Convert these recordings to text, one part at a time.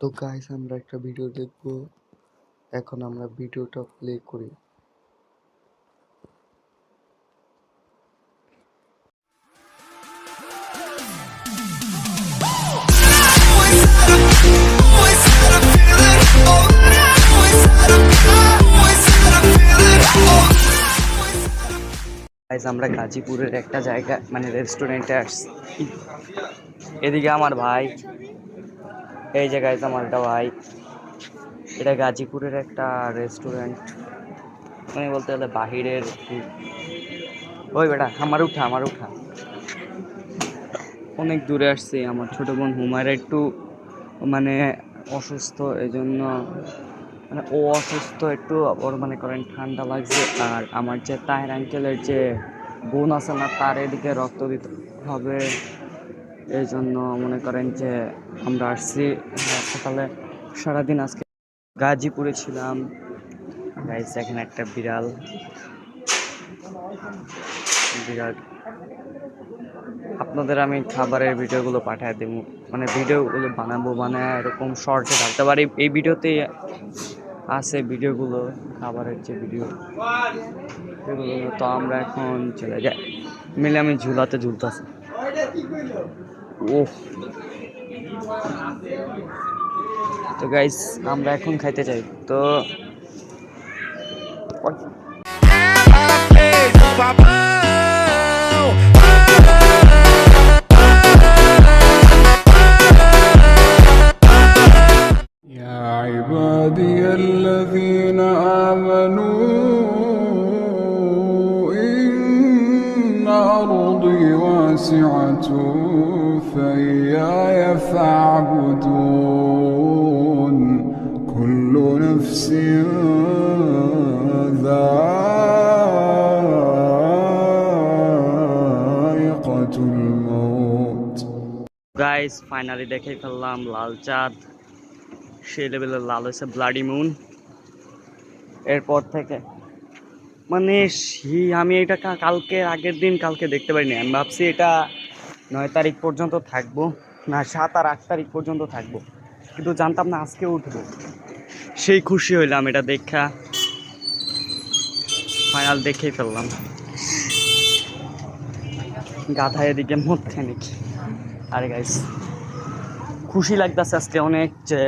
তো গাইস আমরা একটা ভিডিও দেখব। এখন আমরা ভিডিওটা প্লে করি। গাইস আমরা গাজীপুরের একটা জায়গা মানে রেস্টুরেন্টে আসছি। এদিকে আমার ভাই, এই যে গাইস আমার একটা ভাই। এটা গাজীপুরের একটা রেস্টুরেন্ট, মানে বলতে গেলে বাহিরের। ওই বেটা আমার উঠা অনেক দূরে আসছি। আমার ছোট বোন হুমায়রা একটু মানে অসুস্থ, এই জন্য মানে ও অসুস্থ একটু, ওর মনে করেন ঠান্ডা লাগছে। আর আমার যে তাহের আঙ্কেলের যে বোন আছে না, তার এদিকে রক্ত দিতে হবে, এই জন্য মনে করেন যে আমরা আসছি সকালে। সারাদিন আজকে গাজীপুরে ছিলাম। গাইস এখানে একটা বিড়াল আপনাদের আমি খাবারের ভিডিওগুলো পাঠিয়ে দেবো, মানে ভিডিওগুলো বানায় এরকম শর্টে থাকতে পারি। এই ভিডিওতে আছে ভিডিওগুলো, খাবারের যে ভিডিও এগুলো। তো আমরা এখন চলে যাই মিলে, আমি ঝুলাতে ঝুলতেছি। ও তো গাইস আমরা এখন খাইতে চাই। তো يا عبادي الذين آمنوا إن أرضي واسعة فإياي فاعبدون كل نفس ذائقة الموت. গাইস ফাইনালি দেখে ফেললাম লাল চাঁদ। সেই লেভেলের লাল হয়েছে, ব্লাডি মুন। এরপর থেকে মানে আমি এটা আগের দিন কালকে দেখতে পারিনি। আমি ভাবছি এটা 9 তারিখ পর্যন্ত থাকবো, না 7 আর 8 তারিখ পর্যন্ত থাকবো, কিন্তু জানতাম না আজকে উঠবো। সেই খুশি হইলাম এটা দেখা, ফাইনাল দেখেই ফেললাম। গাধা এদিকে মধ্যে নাকি। আরে গাইস খুশি লাগতেছে আজকে অনেক যে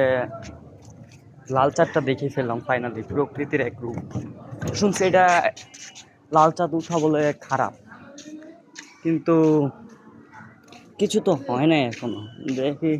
লাল চাঁদটা দেখে ফেললাম ফাইনালি, প্রকৃতির এক রূপ। শুনছি এটা লাল চাঁদ উঠা বলে খারাপ, কিন্তু কিছু তো হয় না এখনো। দেখি